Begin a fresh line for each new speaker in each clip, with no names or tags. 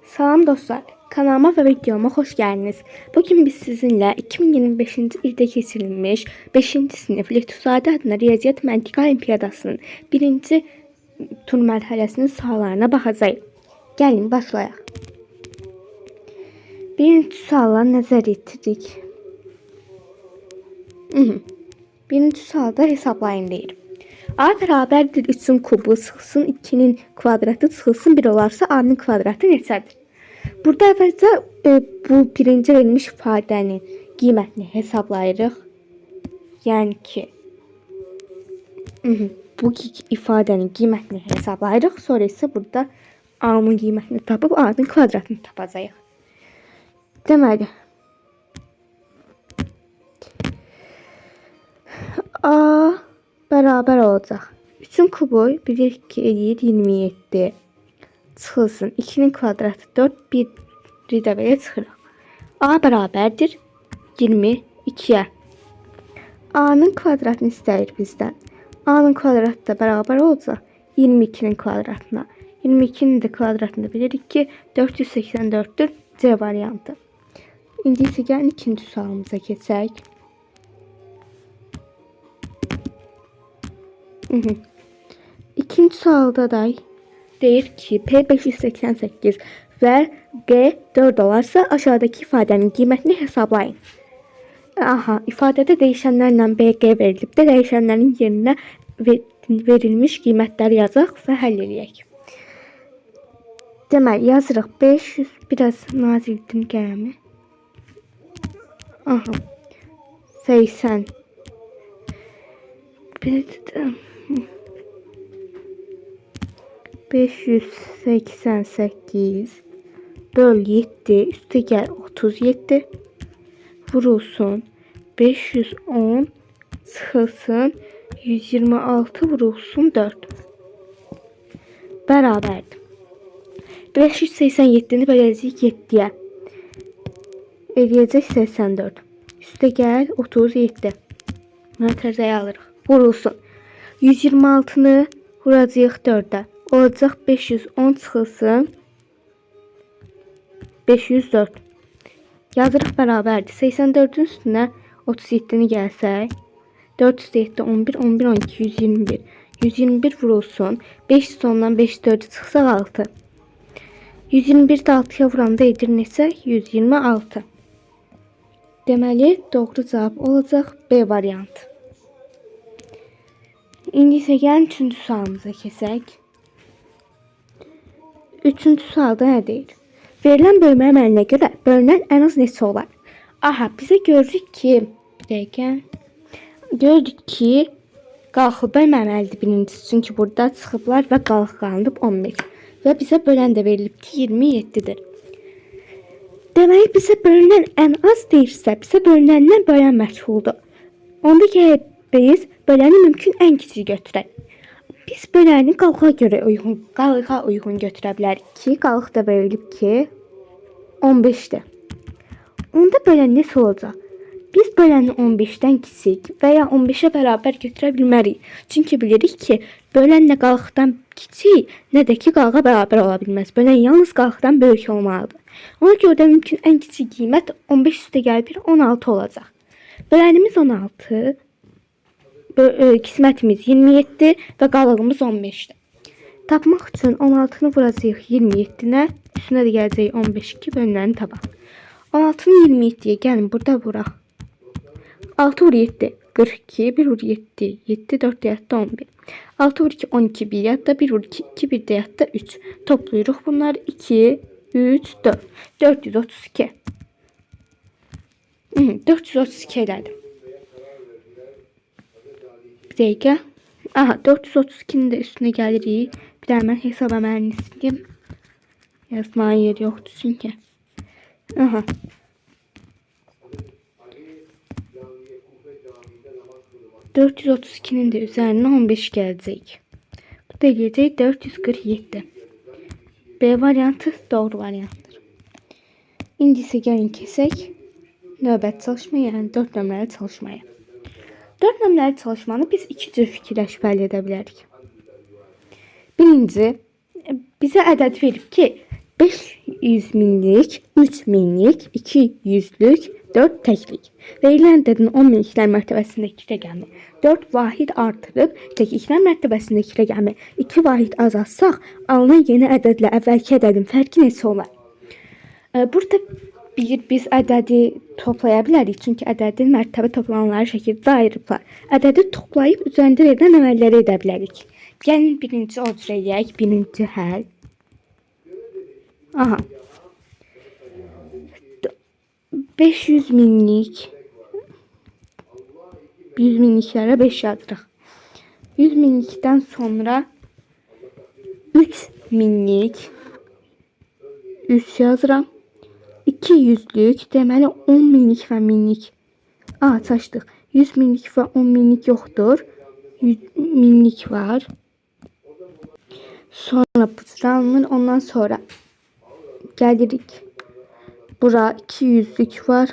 Salam dostlar, kanalıma ve videoma hoş geldiniz. Bugün biz sizinle 2025. ilde geçirilmiş 5. sınıf Lütfüzadə adına Riyaziyyat Məntiq Olimpiyadasının 1. tur mərhələsinin suallarına baxacağıq. Gəlin başlayaq. Birinci suala nəzər etdik. Birinci sualda hesablayın deyir. A bərabərdir 3'ün kubu çıxsın 2'nin kvadratı çıxılsın 1 olarsa A'nın kvadratı neçədir? Burada əvvəlcə bu birinci verilmiş ifadənin qiymətini hesablayırıq. Yəni ki bu ifadənin qiymətini hesablayırıq. Sonra isə burada A'nın qiymətini tapıb A'nın kvadratını tapacağıq. Deməli A bərabər olacaq. 3'ün kubu bilirik ki eləyir 27. Çıxılsın 2'nin kvadratı 4, 1 də belə çıxırıq. A bərabərdir 22'yə. A'nın kvadratını istəyir bizdən. A'nın kvadratı da bərabər olacaq 22'nin kvadratına. 22'nin də kvadratını bilirik ki 484'dür. C variantı. İndi isə gəlin ikinci sualımıza keçək. İkinci sualda da deyir ki P 588 ve G 4 olarsa aşağıdaki ifadenin qiymətini hesablayın. Aha, ifadədə dəyişənlərlə BG verilib də dəyişənlərin yerinə verilmiş qiymətləri yazaq və həll edək. Deməli yazırıq 500 biraz nazildim qələmi. Aha. 80 588 böl 7 üstə gəl 37 vurulsun 510 çıxılsın 126 vurulsun 4 bərabərdir. 587'ni böləcəyik 7'yə. Eləyəcək 84. Üstə gəl 37. Mətrəzəyə alırıq. Vurulsun. 126'nı vuracağıq 4'ə. Olacaq 510 çıxılsın 504. Yazırıq bərabərdir. 84'ün üstünə 37'ni gəlsək 4 üstə 7 11 11 12 121. 121 vurulsun. 510'dan 504 çıxsaq 6. 121 də 6'ya vuranda edir neçə? 126. Deməli doğru cavab olacaq B variantı. İndi isə gəlin 3-cü sualımıza keçək. 3-cü sualda nə deyir? Verilən bölmə əməlinə görə bölünən ən az neçə olar? Aha, bizə görürük ki, bir dəqiqə. Gördük ki, qalxıb bölmə əməlidir birincisi. Çünki burada çıxıblar və qalıq qalınıb 15. Və bizə bölən də verilib ki, 27'dir. Deməli bizə bölünən ən az deyirsə, bizə bölünəndən bölən məchuldur. Onda ki biz böləni mümkün ən kiçik götürək. Biz böləni qalığa uyğun götürə bilərik ki, qalıq da verilib ki 15'dir. Onda bölən nəsə olacaq? Biz böləni 15'dən kiçik və ya 15'ə bərabər götürə bilmərik. Çünki bilirik ki, bölən nə qalıqdan kiçik, nə də ki qalığa bərabər ola bilməz. Bölən yalnız qalıqdan böyük olmalıdır. Ona görə də mümkün ən kiçik qiymət 15 üstə gəl 1 16 olacaq. Bölənimiz 16, qismətimiz 27 və qalığımız 15'dir. Tapmaq üçün 16'nı vuracağıq 27'nə, üstünə də gələcək 15 ki bölünəni tapaq. 16'nı 27'yə gəlin burada vuraq. 6 vur 7 42 1 vur 7 7 4 yatda 11 6 vur 2 12 1 yatda 1 vur 2 2 1 də yatda 3 toplayırıq bunları 2 3 4 432 432 elədim. Bir dəqiqə. Aha 432'nin də üstünə gəlirik. Bir də mən hesab əməlini sildim. Yazmaya yer yoxdur çünki. Aha. ...432'nin de üzerine 15 gelecek. Bu da gelecek 447. B variantı doğru varianttır. İndi isə gəlin keçək növbət çalışmaya, yəni 4 nömrəli çalışmaya. 4 nömrəli çalışmanı biz iki cür fikirləşib əldə edə bilərik. Birinci, bizə ədəd verib ki, 5 100 minlik, 3 minlik, 2 yüzlük, 4 təklik. Verilən ədədin 10 minliklər mərtəbəsindəki rəqəmi 4 vahid artırıb təkliklər mərtəbəsindəki rəqəmi 2 vahid azaltsaq, alınan yeni ədədlə əvvəlki ədədin fərqi neçə olar? Burada biz ədədi toplaya bilərik. Çünki ədədin mərtəbə toplananları şəkildə ayırıblar. Ədədi toplayıb üzərində verilən əməlləri edə bilərik. Gəlin birinci o cür eləyək. Birinci həll. Aha. 500 minlik 100 minliklərə 5 yazırıq. 100 minlikdən sonra 3 minlik 3 yazıram. 2 yüzlük, deməli 10 minlik və minlik. Çaşdıq. 100 minlik və 10 minlik yoxdur. 100 minlik var. Sonra bu cür alınır. Ondan sonra gəlirik. Bura 2 yüzlük var.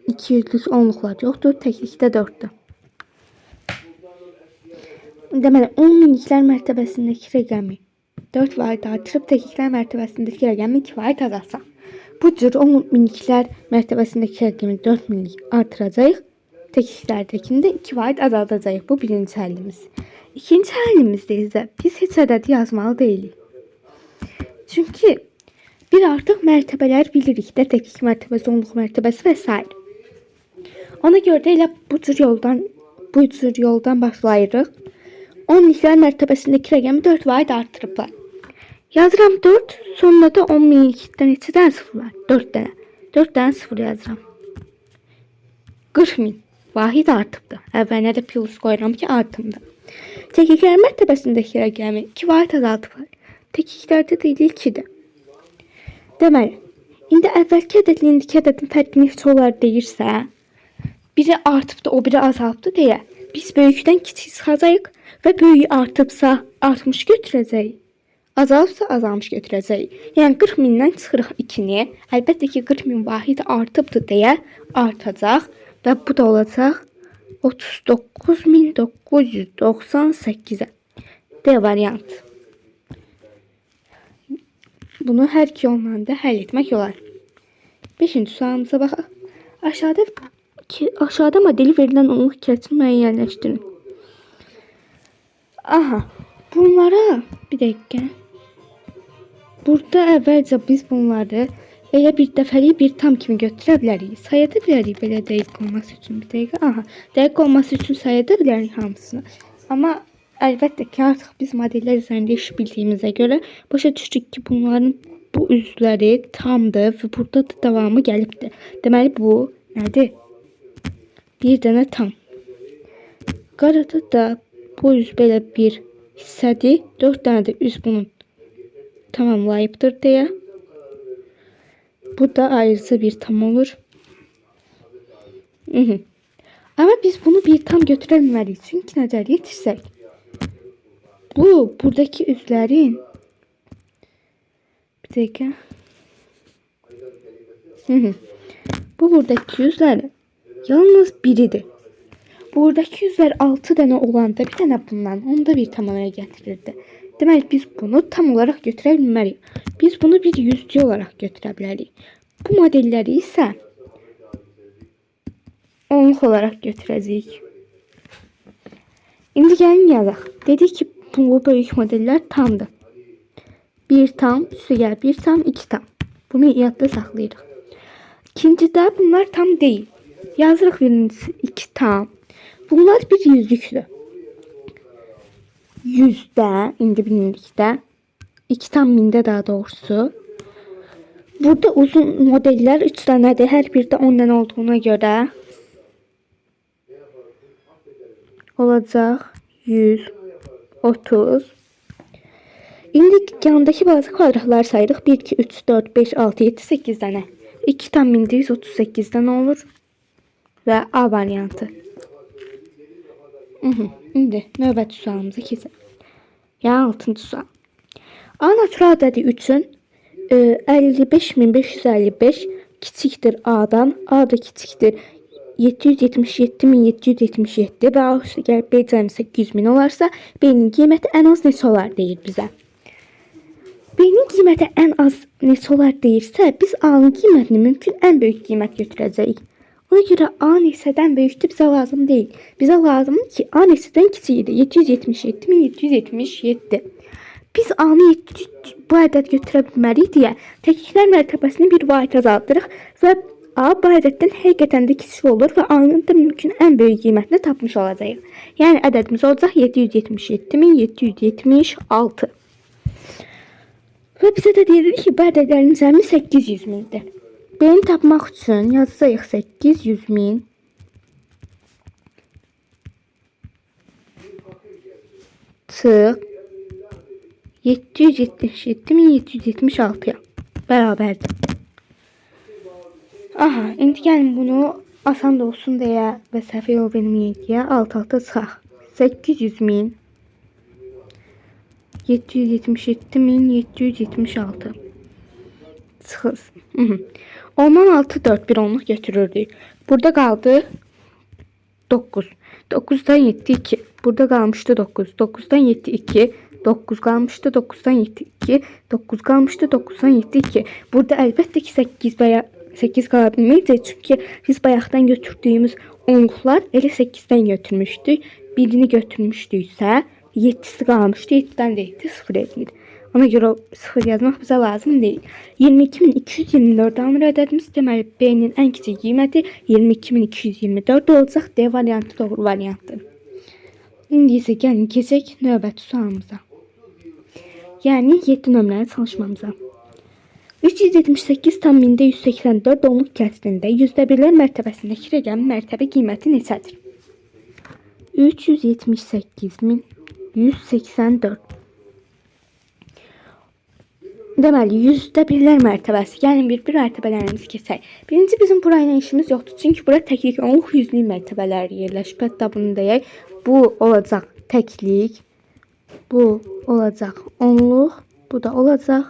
2 yüzlük onluqlar yoxdur. Təklikdə 4'dür. Deməli 10 minliklər mərtəbəsindəki rəqəmi 4 vahid artırıb təkliklər mərtəbəsindəki rəqəmi 2 vahid azaltsaq. Bu cür 10 minliklər mərtəbəsindəki rəqəmi 4 minlik artıracağıq. Təkliklərdəkini də 2 vahid azaldacağıq. Bu birinci həllimiz. İkinci həllimizdə isə biz heç ədədi yazmalı deyilik. Çünki bir artıq mərtəbələr bilirik də, təklik mərtəbəsi, onluq mərtəbəsi və s. Ona görə də elə bu cür yoldan başlayırıq. 10 minliklər mərtəbəsindəki rəqəmi 4 vahid artırıblar. Yazıram 4, sonra da 10 minlikdən neçə dənə sıfır var? 4 dənə. 4 dənə sıfır yazıram. 40 min vahid artıbdır. Əvvəlinə də plus qoyuram ki, artımdır. Təkliklər mərtəbəsindəki rəqəmi 2 vahid azaltıblar. Təkliklərdə deyilik 2'dir. Deməli, indi əvvəlki ədədlə indiki ədədin fərqi neçə olar deyirsə, biri artıbdır, o biri azalıbdır deyə biz böyükdən kiçik çıxacağıq və böyüyü artıbsa artmış götürəcəyik. Azalıbsa azalmış götürəcəyik. Yəni 40 mindən çıxırıq 2'ni. Əlbəttə ki 40 min vahid artıbdır deyə artacaq və bu da olacaq 39.998'ə. D variant. Bunu hər iki yolla da həll etmək olar. 5-ci sualımıza baxaq. Aşağıda modeli verilən onluq hekayəsini müəyyənləşdirin. Aha. Bunlara bir dəqiqə. Burada əvvəlcə biz bunları elə bir dəfəlik bir tam kimi götürə bilərik. Sayada bilərik belə dəqiq olması üçün. Bir dəqiqə. Aha. Dəqiq olması üçün sayada bilərik hamısını. Amma əlbəttə ki artıq biz modeller üzərində iş bildiyimizə görə başa düşdük ki bunların bu üzləri tamdır və burada da davamı gəlibdir. Deməli bu nədir? Bir dənə tam. Qarada da bu üz belə bir hissədir. 4 dənə də üz bunun tamamlayıbdır deyə. Bu da ayrıca bir tam olur. Ama biz bunu bir tam götürə bilmərik. Çünki nəzər yetirsək. Buradaki üzlərin bir dəqiqə. Buradaki üzlərin yalnız biridir. Buradaki yüzler 6 dənə olanda bir dənə bundan, onu da bir tamamaya gətirirdi. Deməli biz bunu tam olaraq götürə bilmərik. Biz bunu bir yüzlü olaraq götürə bilərik. Bu modelləri isə onluq olaraq götürəcəyik. İndi gəlin yazaq. Dedik ki bu böyük modeller tamdır. 1 tam, üstə gəl 1 tam, 2 tam. Bunu yadda saxlayırıq. İkincidə bunlar tam deyil. Yazırıq birincisi 2 tam. Bunlar bir yüzlükdür. Yüzdə, indi minlikdə, 2 tam mində daha doğrusu. Burada uzun modeller 3 dənədir. Hər birdə 10 dənə olduğuna görə olacaq 130. İndi yanındakı bazı kvadratlar sayırıq. 1, 2, 3, 4, 5, 6, 7, 8 dənə. 2 tam mində 138 dənə olur. Və A variantı. İndi növbəti sualımıza keçək. Yəni 6-cı sual. A natural ədədi üçün 55.555 kiçikdir A-dan. A da kiçikdir 777.777 və A üstə gəlib B cəmi 800.000 olarsa, B-nin qiyməti ən az neçə olar deyir bizə. B-nin qiyməti ən az neçə olar deyirsə, biz A-nın qiymətini mümkün ən böyük qiymət götürəcəyik. Ona görə A neçədən böyükdür bizə lazım deyil. Bizə lazımdır ki, A neçədən kiçikdir. 777.777. Biz A-nı bu ədəd götürə bilmərik deyə təkliklər mərtəbəsini bir vahid azaldırıq və A bu ədəddən həqiqətən də kiçik olur və A-nın da mümkün ən böyük qiymətini tapmış olacağıq. Yəni ədədimiz olacaq 777.776. Və bizə də deyilir ki, bu ədədlərin cəmi 800 mindir. B-ni tapmaq üçün yazacağıq 800 min çıx 777.776-ya bərabərdir. Aha, indi gəlin bunu asan da olsun deyə və səhv yol verməyək deyə alt-alta çıxaq. 800 min 777.776 çıxız. Ondan 6 4 bir onluq götürürdük. Burada qaldı 9. 9'dan 7 2. Burada qalmışdı 9. 9'dan 7 2. 9 qalmışdı 9'dan 7 2. 9 qalmışdı 9'dan 7 2. Burada əlbəttə ki 8 qala bilməyəcək. Çünki biz bayaqdan götürdüyümüz onluqlar elə 8-dən götürmüşdük. Birini götürmüşdüksə 7'si qalmışdı. 7'dən də 7 0 edir. Ona görə 0 yazmaq bizə lazım deyil. 22.224 alınır ədədimiz. Deməli B-nin ən kiçik qiyməti 22.224 olacaq. D variantı doğru variantdır. İndi isə gəlin keçək növbəti sualımıza. Yəni 7 nömrəli çalışmamıza. 378 tam 1184 onluq kəsrində %1'lər mərtəbəsindəki rəqəmin mərtəbə qiyməti neçədir? 378.184. Deməli %1'lər mərtəbəsi. Yəni bir mərtəbələrimizi keçək. Birinci bizim burayla işimiz yoxdur. Çünki bura təklik onluq yüzlük mərtəbələri yerləşib. Hətta bunu deyək. Bu olacaq təklik. Bu olacaq onluq. Bu da olacaq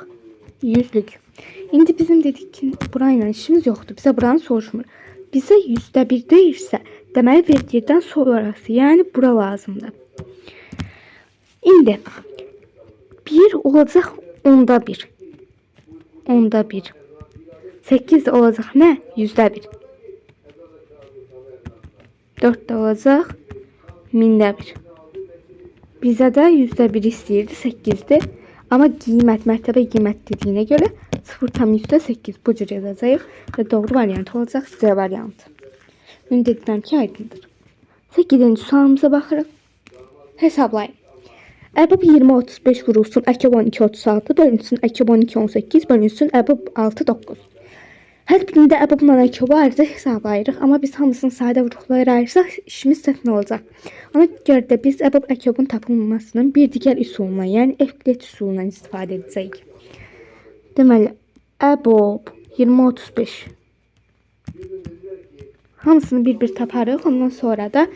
yüzlük. İndi bizim dedik ki burayla işimiz yoxdur. Bizə buranı soruşmur. Bizə %1 deyirsə, deməli verdiyidən sonrası, yəni bura lazımdır. İndi 1 olacaq onda 1. Onda 1. 8 de olacaq nə? %1. 4 de olacaq 1000'də 1. Bizə də %1 istəyirdi 8'dir. Amma qiymət, mərtəbə qiymət dediyinə görə 0,8 bu cür yazacağıq və doğru variant olacaq C variantı. Ümid edirəm ki aydındır. 8-ci sualımıza baxırıq. Hesablayın. Əbab 20-35 vurulsun, əkəb 12-36 bölünsün, əkəb 12-18 bölünsün, əbab 6-9. Hər birində əbabla əkəb ayrıca hesablayırıq, amma biz hamısını sadə vuruqlara ayırsaq işimiz çətin olacaq. Ona görə də biz əbab əkəbin tapılmasının bir digər üsulundan, yəni Evklit üsulundan istifadə edəcəyik. Deməli, əbab 20-35 hamısını bir-bir taparıq, ondan sonra da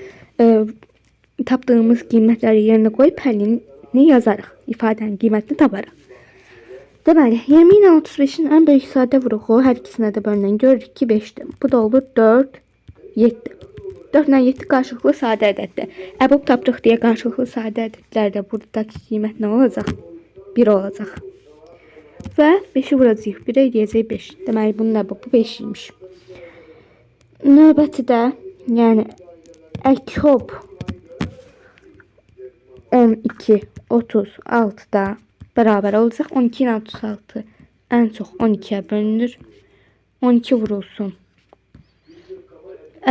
tapdığımız qiymətləri yerinə qoyub həllini yazarıq. İfadənin qiymətini taparıq. Deməli, 20 ilə 35'in ən böyük sadə vuruğu hər ikisinə də bölünən görürük ki 5'dir. Bu da olur 4, 7. 4 ilə 7 qarşılıqlı sadə ədəddir. Əbab tapdıq deyə qarşılıqlı sadə ədədlərdə buradakı qiymət nə olacaq? 1 olacaq. Və 5'i vuracaq. 1'ə edəcək 5. Deməli, bunun əbabı 5 imiş. Növbəti də, yəni əkəb 12-36'da bərabər olacaq. 12 ilə 36 ən çox 12'yə bölünür. 12 vurulsun.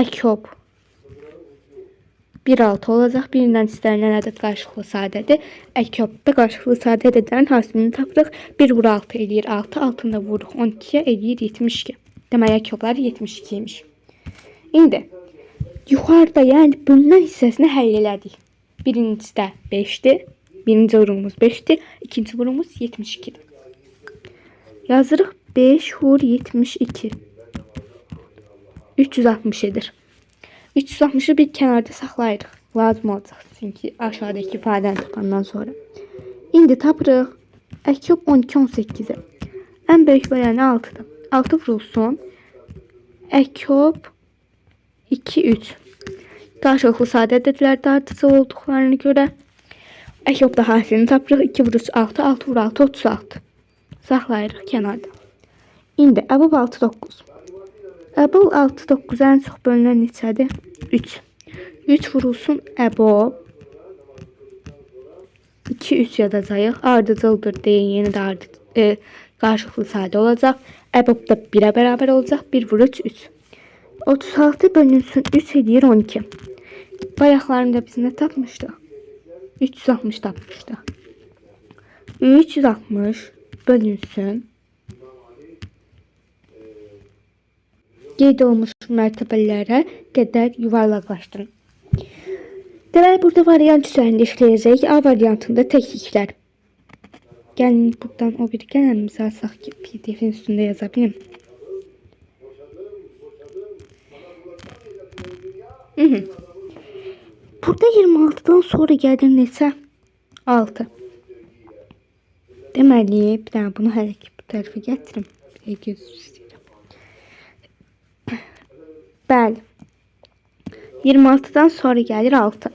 Əkəb 1-6 olacaq. Birindən istənilən ədəd qarşılıqlı sadədir. Əkəbdə qarşılıqlı sadə ədədlərin hasilini tapırıq. 1 vur 6 eləyir 6. Altında vuruq 12'yə eləyir 72. Deməli əkəblər 72 imiş. İndi yuxarıda, yəni bölünən hissəsini həll elədik. Birincisi də 5'dir. Birinci vurumuz 5'dir. İkinci vurumuz 72'dir. Yazırıq 5 vur 72. 360 edir. 360'ı bir kənarda saxlayırıq. Lazım olacaq. Çünki aşağıdakı ifadəni tapandan sonra. İndi tapırıq. Əkəb 12-18'i. Ən böyük böləni 6'dır. 6 vurulsun. Əkəb 2-3. Qarşılıqlı sadə ədədlərdə ardıcıl olduqlarına görə əkəbdə hasilini tapırıq. 2 vur 3 6, 6 vur 6 36. Saxlayırıq kənarda. İndi əbab 6, 9. Əbab 6, 9 ən çox bölünən neçədir? 3. 3 vurulsun əbab. 2, 3 yazacağıq. Ardıcıldır deyin. Yeni də qarşılıqlı sayda olacaq. Əbab da 1'ə bərabər olacaq. 1 vur 3, 3. 36 bölünsün 3 edir 12. Bayaqlarında biz nə tapmışdıq? 360 tapmışdıq. 360 bölünsün. Qeyd olmuş mərtəbələrə qədər yuvarlaqlaşdırın. Deməli, burada variant üzərində işləyəcək. A variantında təkliklər. Gəlin buradan o bir qələmimizi alsaq ki, PDF-in üstündə yaza bilim. Burada 26'dan sonra gəlir neçə? 6. Deməli, bir dənə bunu hələ ki bu tərəfə gətirim. Bir göz istəyirəm. Bəli. 26'dan sonra gəlir 6.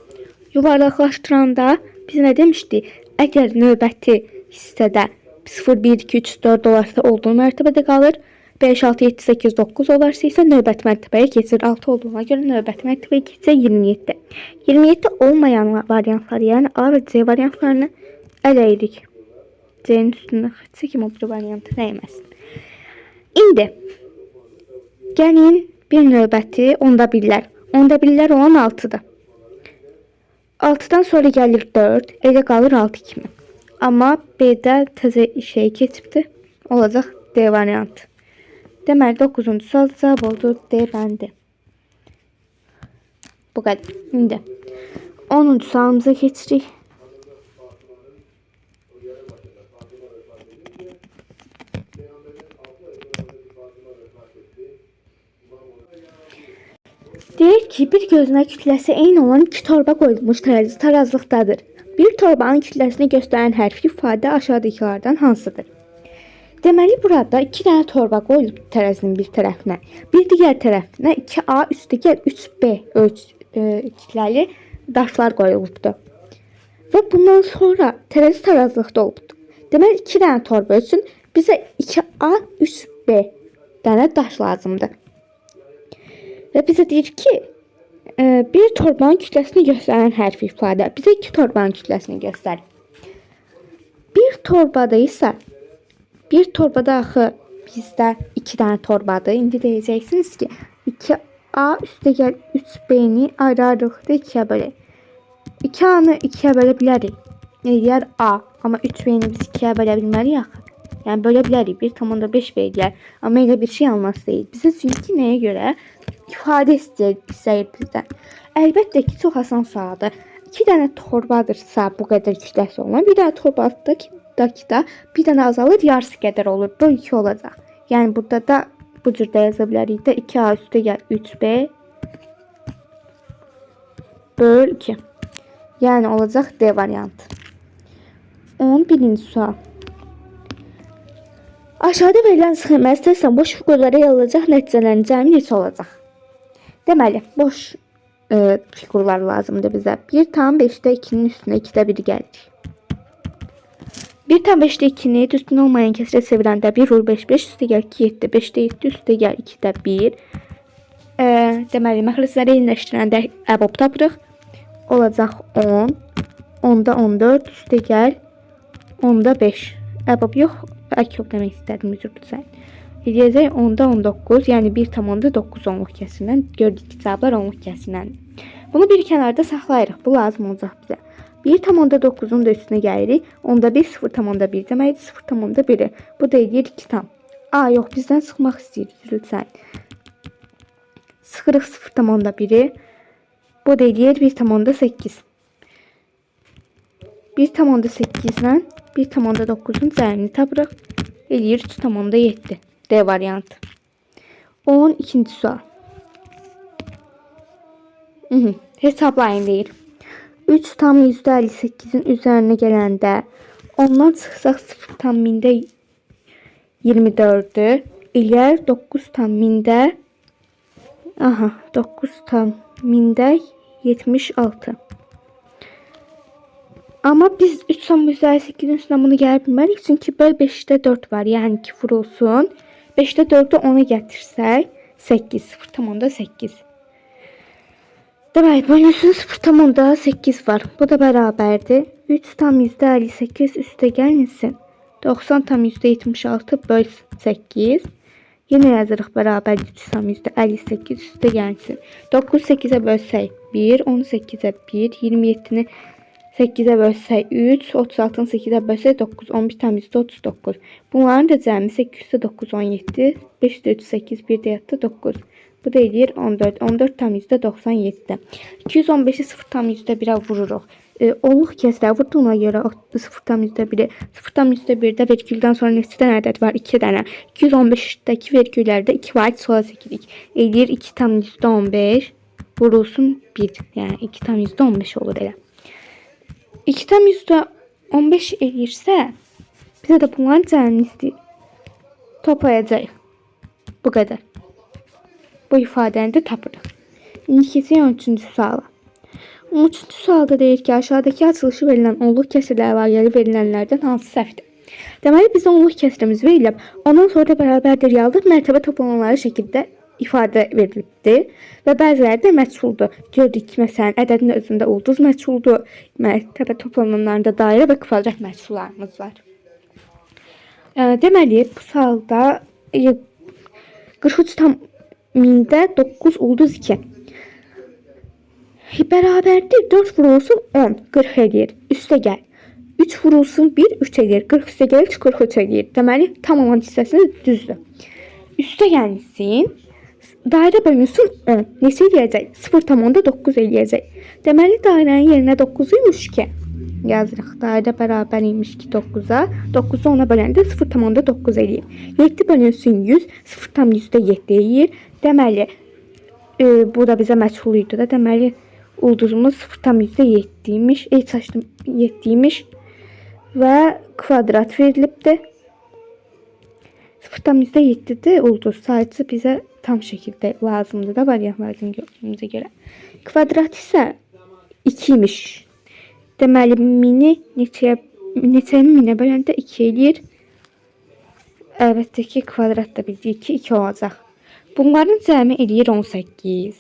Yuvarlaqlaşdıranda biz nə demişdik? Əgər növbəti hissədə 0, 1, 2, 3, 4 olarsa olduğu mərtəbədə qalır. 5, 6, 7, 8, 9 olarsa isə növbəti mərtəbəyə keçir. 6 olduğuna görə növbəti mərtəbəyə keçir 27. 27 olmayan variantlar, yəni A və C variantlarını ələyirik. C'nin üstündə çəkim o bir variantı nəyməsin. İndi gəlin bir növbəti onda birlər. Onda birlər olan 6'dır. 6'dan sonra gəlir 4, elə qalır 6 kimi. Amma B'də təzə şey keçibdir. Olacaq D variantı. Deməli 9-cu sual cavab oldu D bəndi. Bu qədər. İndi 10-cu sualımıza keçirik. Deyir ki, bir gözünə kütləsi eyni olan 2 torba qoyulmuş tərəzi tarazlıqdadır. Bir torbanın kütləsini göstərən hərfi ifadə aşağıdakilərdən hansıdır? Deməli, burada 2 dənə torba qoyulub tərəzinin bir tərəfinə. Bir digər tərəfinə 2A üstəgəl 3B kütləli daşlar qoyulubdur. Və bundan sonra tərəzi tarazlıqda olubdur. Deməli, 2 dənə torba üçün bizə 2A 3B dənə daş lazımdır. Və bizə deyir ki, bir torbanın kütləsini göstərən hərfi ifadə. Bizə 2 torbanın kütləsini göstərir. Bir torbada isə bir torbada axı bizdə 2 dənə torbadır. İndi deyəcəksiniz ki, 2A üstəgəl 3B-ni ayrı-ayrılıqda 2-yə bölək. 2A-nı 2-yə bölə bilərik. Eləyər A. Amma 3B-ni biz 2-yə bölə bilmərik axı. Yəni bölə bilərik. 1,5B eləyər. Amma elə bir şey almaz deyil. Bizə çünki nəyə görə? İfadə istəyir bizdən. Əlbəttə ki, çox asan sualdır. 2 dənə torbadırsa bu qədər kütləsi olan, bir dənə torbadakı da bir dənə azalır, yarısı qədər olur. Böl 2 olacaq. Yəni burada da bu cürdə yaza bilərik də 2A üstəgəl 3B böl 2. Yəni olacaq D variantı. 11-ci sual. Aşağıda verilən sxemə əsasən boş figurlara yazılacaq nəticələrin cəmi neçə olacaq? Deməli, boş figurlar lazımdır bizə. 1,5-də 2-nin üstünə 2-də 1 gəlir. 1,5-də 2-ni düzgün olmayan kəsrə çevirəndə 1 vur 5, 5 üstəgəl 2, 7, 5-də 7 üstəgəl 2-də 1. Deməli, məxrəcləri eyniləşdirəndə əbab tapırıq. Olacaq 10, 10-da 14 üstəgəl 10-da 5. Əbab yox, əkyob demək istədim, üzr diləyirəm. Edəcək 10-da 19, yəni 1,9 onluq kəsirdən. Gördük ki, cavablar onluq kəsirdəndir. Bunu bir kənarda saxlayırıq. Bu lazım olacaq bizə. 1,9-un da üstünə gəlirik. Onda 1, 0,1 deməkdir. 0,1. Bu da edir 2 tam. A, yox, bizdən çıxmaq istəyir. Üzrlüsən. Sıxırıq 0,1-i. Bu da edir 1,8. 1,8-lə 1,9-un cəmini tapırıq. Eləyir 3,7. D variantı. 12-ci sual. Hesablayın deyir. 3 tam %58'in üzerine gələndə ondan çıxsaq 0 tam mində 24'ü eləyər 9 tam mində 9 tam mində 76. Amma biz 3,8'in üstünə bunu gələ bilmərik. Çünki böl 5'də 4 var. Yəni ki, vurulsun. 5'də 4'ü 10'a gətirsək 8. 0,8. Demək, bölünsün 0,8 var. Bu da bərabərdir. 3,58 üstə gəlməsin. 90,76 böl 8. Yenə yazırıq bərabər 3,58 üstə gəlsin. 9 8'ə bölsək 1, 18'ə 1, 27'ni 8'ə bölsək 3, 36'ını 8'ə bölsək 9, 11,39. Bunların da cəmi 8 9, 17, 5 3 8, 1 də yatdı 9. Bu da eləyir 14, 14,97. 215'i 0,1'ə vururuq. Onluq kəsrə vurduğuna görə 0,1'i 0,1'də vergüldən sonra neçə dənə ədəd var? 2 dənə. 215'dəki vergüllərdə 2 var, sola çəkirik. Eləyir 2,15 vurulsun 1. Yəni 2,15 olur elə. 2,15 eləyirsə, bizə də bunların cəmini istəyir. Toplayacaq. Bu qədər. Bu ifadəni də tapırıq. İndi keçək 13-cü suala. 13-cü sualda deyir ki, aşağıdakı açılışı verilən onluq kəsrlə əlaqəli verilənlərdən hansı səhvdir? Deməli, bizə onluq kəsrimiz verilib. Ondan sonra da bərabərdir yazılıb, mərtəbə toplananları şəkildə ifadə verilibdir və bəziləri də məchuldur. Gördük ki, məsələn, ədədin özündə ulduz məchuldur, mərtəbə toplananlarında dairə və kvadrat məchullarımız var. Deməli, bu sualda 43,1000'də 9 ulduz 2 bərabərdir. 4 vurulsun 10, 40 eləyir. Üstə gəl. 3 vurulsun 1, 3 eləyir. 40 üstə gəlir, 43 eləyir. Deməli, tam olan hissəsini düzdür. Üstə gəlsin. Dairə bölünsün 10. Neçə eləyəcək? 0,9 eləyəcək. Deməli, dairənin yerinə 9 imiş ki, yazırıq. Dairə bərabər imiş ki 9'a. 9'u 10'a böləndə 0,9 eləyir. 7 bölünsün 100. 0,7 eləyir. Deməli, bu da bizə məchul idi da. Deməli, ulduzumuz 0,7 imiş. 7 imiş. Və kvadrat verilibdir. 0,7'dir ulduz sayısı bizə tam şəkildə lazımdır da variantlardan gördüyümüzə görə. Kvadrat isə 2 imiş. Deməli, mini neçəni minə böləndə 2 eləyir. Əlbəttə ki, kvadrat da bildik ki 2 olacaq. Bunların cəmi eləyir 18.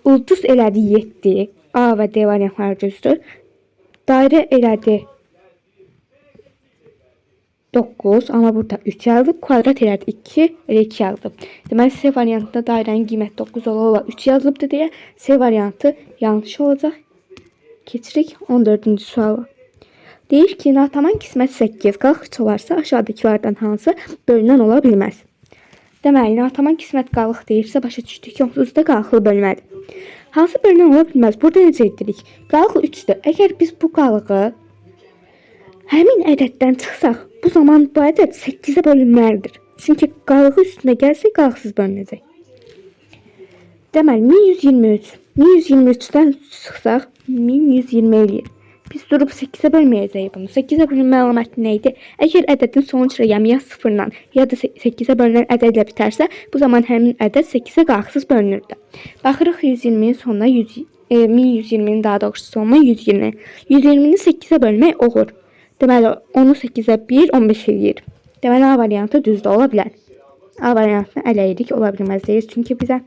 Ulduz elədi 7. A və D variantları düzdür. Dairə elədi 9, amma burada 3 yazılıb. Kvadrat elədi 2, elə 2 yazılıb. Deməli, C variantında dairənin qiyməti 9 ola 3 yazılıbdır deyə C variantı yanlış olacaq. Keçirik 14-cü suala. Deyir ki, nataman qismət 8 qalıq 3 olarsa aşağıdakilərdən hansı bölünən ola bilməz? Deməli, nataman qismət qalıq deyirsə başa düşdük ki, onsuz da qalıqlı bölmədir. Hansı bölünən ola bilməz? Burada necə edirik? Qalıq 3'dür. Əgər biz bu qalığı həmin ədəddən çıxsaq, bu zaman bu ədəd 8'ə bölünməlidir. Çünki qalığı üstünə gəlsə qalıqsız bölünəcək. Deməli, 1123. 1123'dən çıxsaq 1120 eləyir. Biz durub 8'ə bölməyəcəyik bunu. 8'ə bölünmə əlaməti nə idi? Əgər ədədin sonuç rəqəmi ya 0-la ya da 8'ə bölünən ədədlə bitərsə, bu zaman həmin ədəd 8'ə qalıqsız bölünürdü. Baxırıq 120'nin sonuna 1120'nin daha doğrusu sonuna 120. 120'ni 8'ə bölmək olur. Deməli, onu 8'ə 1, 15 eləyir. Deməli, A variantı düzdür, ola bilər. A variantını ələyirik, ola bilməz deyir. Çünki bizə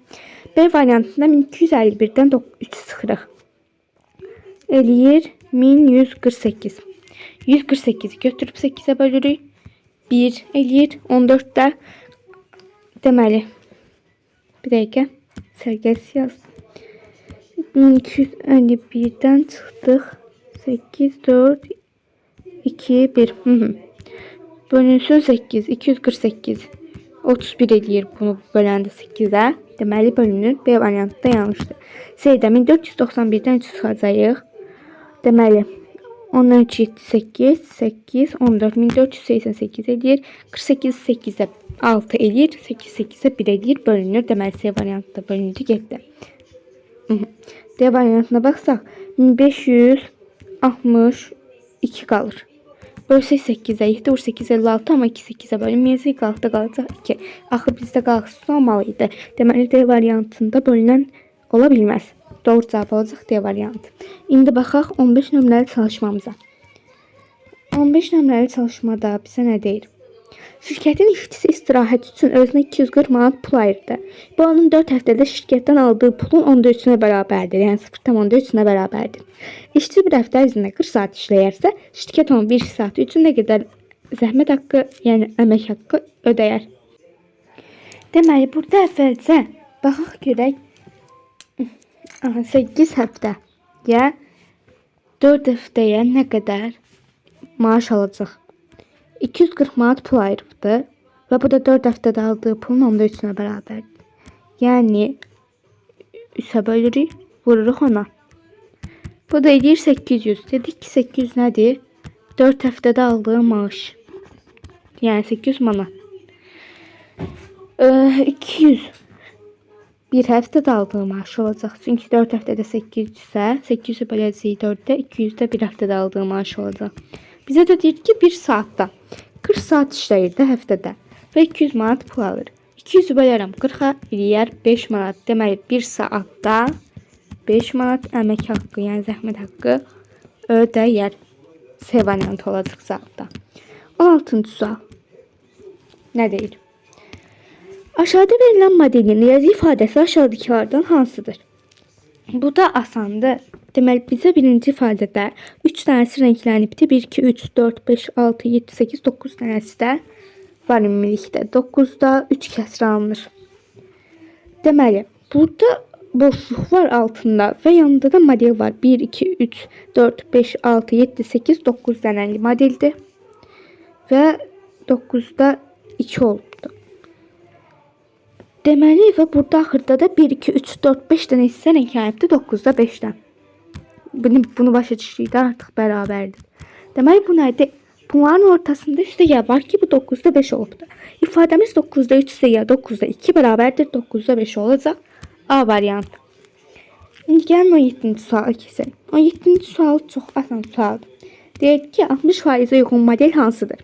B variantında 1251'dən 3 sıxırıq. Eləyir 1148. 148'i götürüb 8'ə bölürük. 1 eləyir 14'də. Deməli, bir dəqiqə sərgəsi yaz. 1251'dən çıxdıq. 8, 4, 2, 1. Bölünsün 8, 248. 31 eləyir bunu böləndə 8'ə. Deməli, bölünür. B variantı da yanlışdır. C-də 1491'dən 3 çıxacağıq. Deməli, 10'dan 3, 7, 8, 8, 14, 1488 eləyir. 48, 8'ə 6 eləyir. 8, 8'ə 1 eləyir. Bölünür. Deməli, C variantı da bölündü, getdi. D variantına baxsaq, 1562 qalır. Bölsək 8'ə, 7 vur 8, 56, amma 2 8'ə bölünməyəcək, qalıqda qalacaq 2. Axı bizdə qalıqsız olmalı idi. Deməli, D variantında bölünən ola bilməz. Doğru cavab olacaq D variantı. İndi baxaq 15 nömrəli çalışmamıza. 15 nömrəli çalışmada bizə nə deyir? Şirkətin işçisi istirahət üçün özünə 240 manat pul ayırdı. Bu onun 4 həftədə şirkətdən aldığı pulun 14-sünə bərabərdir. Yəni 0,3-sünə bərabərdir. İşçi bir həftə ərzində 40 saat işləyərsə, şirkət onun 1 saat üçün nə qədər zəhmət haqqı, yəni əmək haqqı ödəyər. Deməli, burada əvvəlcə baxaq görək 8 həftə ya 4 həftəyə nə qədər maaş alacaq. 240 manat pul ayırıbdı və bu da 4 həftədə aldığı pulun 14-sünə bərabərdir. Yəni 3-ə bölürük, vururuq ona. Bu da edir 800. Dedik ki 800 nədir? 4 həftədə aldığı maaş. Yəni 800 manat. 200 bir həftədə aldığı maaş olacaq. Çünki 4 həftədə 800 isə 800-ü böləcəyik 4-də, 200 də bir həftədə aldığı maaş olacaq. Bizə də deyir ki 1 saatda 40 saat işləyir də həftədə və 200 manat pul alır. 200-ü bölərəm 40-a eləyər 5 manat. Deməli 1 saatda 5 manat əmək haqqı, yəni zəhmət haqqı ödəyər. C variantı olacaq saatda. 16-cı sual. Nə deyir? Aşağıda verilən modelin riyazi ifadəsi aşağıdakilərdən hansıdır? Bu da asandır. Deməli, bizə birinci ifadədə 3 dənəsi rənglənibdir. 1, 2, 3, 4, 5, 6, 7, 8, 9 dənəsi də var ümumilikdə. 9-da 3 kəsr alınır. Deməli, burada boşluq var altında və yanında da model var. 1, 2, 3, 4, 5, 6, 7, 8, 9 dənəli modeldir. Və 9-da 2 olubdur. Deməli, və burada axırda da 1, 2, 3, 4, 5 dənə hissə rənglənibdir. 9-da 5-dən. Bunu başa düşdükdə artıq bərabərdir. Deməli, bu nədir? Bunların ortasında üstə var ki, bu 9-da 5 olubdur. İfadəmiz 9-da 3 isə 9-da 2 bərabərdir. 9-da 5 olacaq. A variantı. İndi gəlin 17-ci suala keçelim. 17-ci sual çox asan sualdır. Deyir ki, 60% uyğun model hansıdır?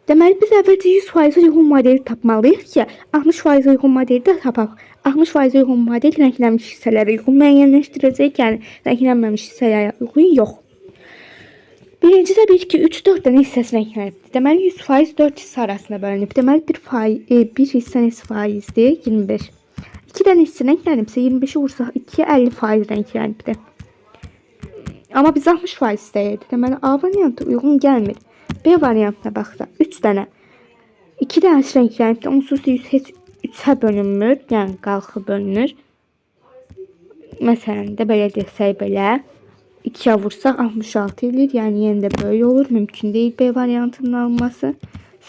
Deməli, biz əvvəlcə 100% uyğun modeli tapmalıyıq ki, 60% uyğun modeli də tapaq. 60% uyğun model rənglənmiş hissələrə uyğun müəyyənləşdirəcək, yəni rənglənməmiş hissələrə uyğun yox. Birincidə 1, 2, 3, 4 dənə hissəsi rənglənibdir. Deməli, 100% 4 hissə arasında bölünüb. Deməli, bir hissə neçə faizdir? 25. 2 dənə hissə rənglənibsə, 25-i vursaq 2-yə 50% rənglənibdir. Amma biz 60% istəyirdik. Deməli, A variantı uyğun gəlmir. B variantına baxsa 3 dənə 2 dənəsi rənglənibdir. Onsuz da 100 heç 3-ə bölünmür, yəni qalxıb bölünür. Məsələn də belə desək belə 2-yə vursaq 66 edir, yəni yenə də böyük olur. Mümkün deyil B variantının alınması.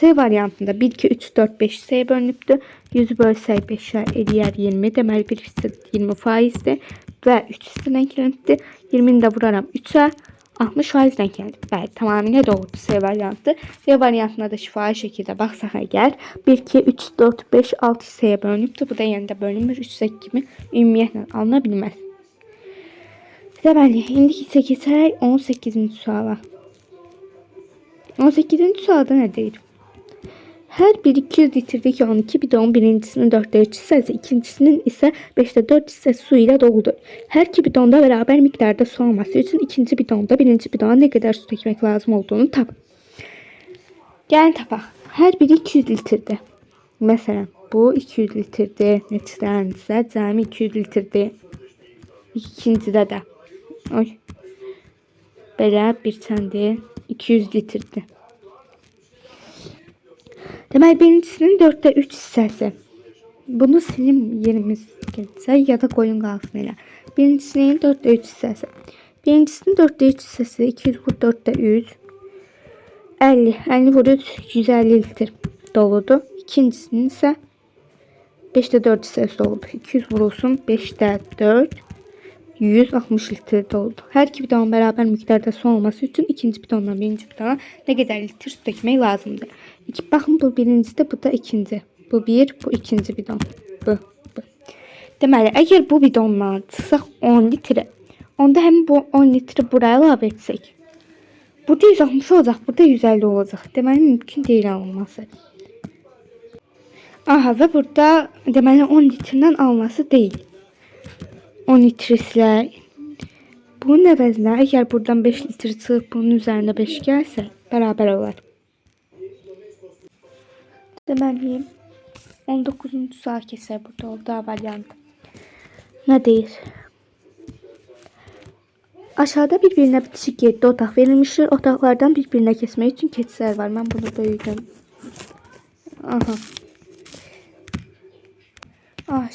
C variantında 1, 2, 3, 4, 5 hissəyə bölünübdür. 100-ü bölsək 5-ə eləyər 20. Deməli, bir hissə 20%dir və 3 hissə rənglənibdir. 20-ni də vuraram 3-ə. 60% rənglənib. Bəli, tamamilə doğrudur C variantı. D variantına da şifahi şəkildə baxsaq əgər 1, 2, 3, 4, 5, 6 hissəyə bölünübdür. Bu da yenə də bölünmür. 3 kimi ümumiyyətlə alına bilməz. Deməli, indi isə keçək 18-ci suala. 18-ci sualda nə deyir? Hər bir 200 litrlik 12 bidon birincisinin 4'də 3 hissəsi, ikincisinin isə 5'də 4 hissəsi su ilə doludur. Hər iki bidonda bərabər miqdarda su olması üçün ikinci bidonda birinci bidona nə qədər su tökmək lazım olduğunu tap. Gəlin tapaq. Hər biri 200 litrdir. Məsələn, bu 200 litrdir. Neçədənsə cəmi 200 litrdir. İkincidə də. Oy. Belə bir çəndir. 200 litrdir. Deməli, birincisinin 4'də 3 hissəsi. Bunu silim yerimiz gəlsə ya da qoyun qalsın elə. Birincisinin 4'də 3 hissəsi. Birincisinin 4'də 3 hissəsi 200 vur 4'də 3. 50. 50 vur 3. 150 litr doludur. İkincisinin isə 5'də 4 hissəsi doludur. 200 vurulsun 5'də 4. 160 litr doludur. Hər iki bidonun bərabər miqdarda su olması üçün ikinci bidondan birinci bidona nə qədər litr su tökmək lazımdır. Baxın, bu birincidir, bu da ikinci. Bu bir, bu ikinci bidon. Bu. Deməli, əgər bu bidondan çıxsaq 10 litri, onda həmin bu 10 litri buraya əlavə etsək, burada 160 olacaq, burada 150 olacaq. Deməli, mümkün deyil alınması. Aha, və burada deməli 10 litrdən alınması deyil. 10 litrislər. Bunun əvəzinə əgər buradan 5 litr çıxıb bunun üzərinə 5 gəlsə, bərabər olar. Deməli, 19-cu sual keçək burada oldu A variantı. Nə deyir? Aşağıda bir-birinə bitişik 7 otaq verilmişdir. Otaqlardan bir-birinə keçmək üçün keçidlər var. Mən bunu böyüdüm. Aha.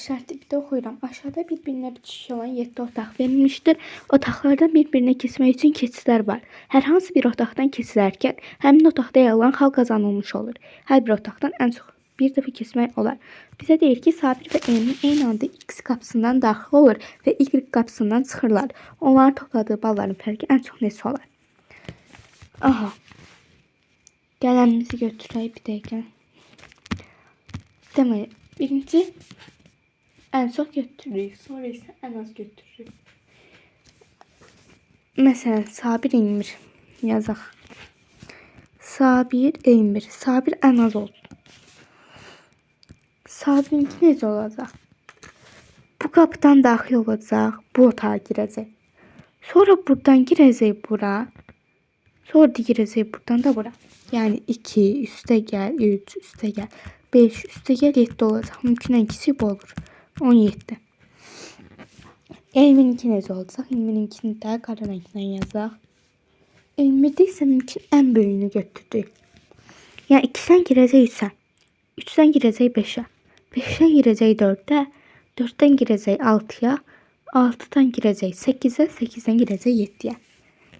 Şərti bir də oxuyuram. Aşağıda bir-birinə bitişik olan 7 otaq verilmişdir. Otaqlardan bir-birinə keçmək üçün keçidlər var. Hər hansı bir otaqdan keçilərkən həmin otaqda yer alan xal qazanılmış olur. Hər bir otaqdan ən çox bir dəfə keçmək olar. Bizə deyir ki, Sabir və Emin eyni anda X qapısından daxil olur və Y qapısından çıxırlar. Onların topladığı balların fərqi ən çox neçə olar? Aha. Qələmimizi götürək bir dəqiqə. Deməli, birinci ən çox götürürük, sonra isə ən az götürürük. Məsələn, Sabir Eymir yazaq. Sabir Eymir. Sabir ən az olsun. Sabirinki necə olacaq? Bu qapıdan daxil olacaq, bu otağa girəcək. Sonra buradan girəcək bura. Sonra da girəcək buradan da bura. Yəni 2 üstə gəl, 3 üstə gəl, 5 üstə gəl, 7 olacaq. Mümkün ən kiçik bu olur. 17. Elminki necə olacaq? Elmininkini də qara rənglə yazaq. Elmirdə isə mümkün ən böyüyünü götürdük. Yəni 2-dən girəcək 3-ə. 3-dən girəcək 5-ə. 5-dən girəcək 4-ə. 4-dən girəcək 6-ya. 6-dan girəcək 8-ə. 8-dən girəcək 7-yə.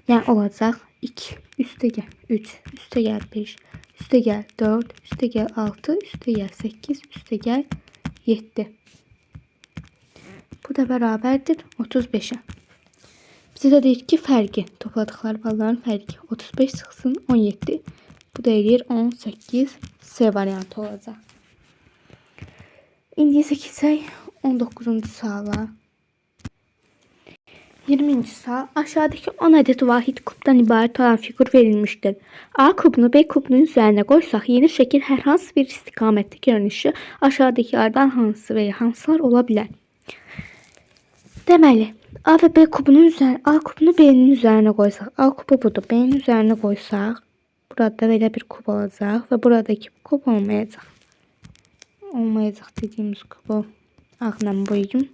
Yəni olacaq 2 üstə gəl 3 üstə gəl 5 üstə gəl 4 üstə gəl 6 üstə gəl 8 üstə gəl 7. Bu da bərabərdir 35'e. Bizə də deyir ki, fərqi, topladıqları balların fərqi 35 çıxsın 17. Bu da eləyir 18. C variantı olacaq. İndi isə keçək 19-cu suala. 20-ci sual. Aşağıdakı 10 adet vahid kubdan ibarət olan figur verilmişdir. A kubunu B kubunun üzərine qoysaq, yeni şəkil hər hansı bir istiqamətdə görünüşü aşağıdakilərdən hansı və ya hansılar ola bilər? Deməli, A və B kubunun üzərinə, A kubunu B'nin üzərinə qoysaq, A kubu budur, B'nin üzərinə qoysaq, burada belə bir kub olacaq və buradakı kub olmayacaq. Olmayacaq dediyimiz kubu ağla boyayım.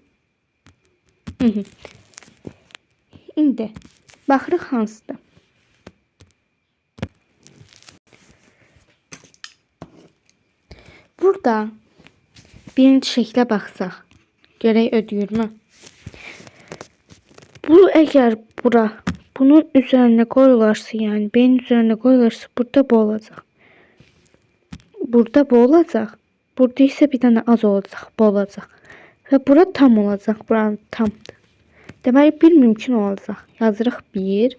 İndi baxırıq hansıdır. Burada birinci şəklə baxsaq, görək ödəyirmi? Bu əgər bura bunun üzərinə qoyularsa, yəni B'nin üzərinə qoyularsa, burada bu olacaq. Burada bu olacaq. Burada isə bir dənə az olacaq, bu olacaq. Və bura tam olacaq, buranın tamdır. Deməli, bir mümkün olacaq. Yazırıq 1.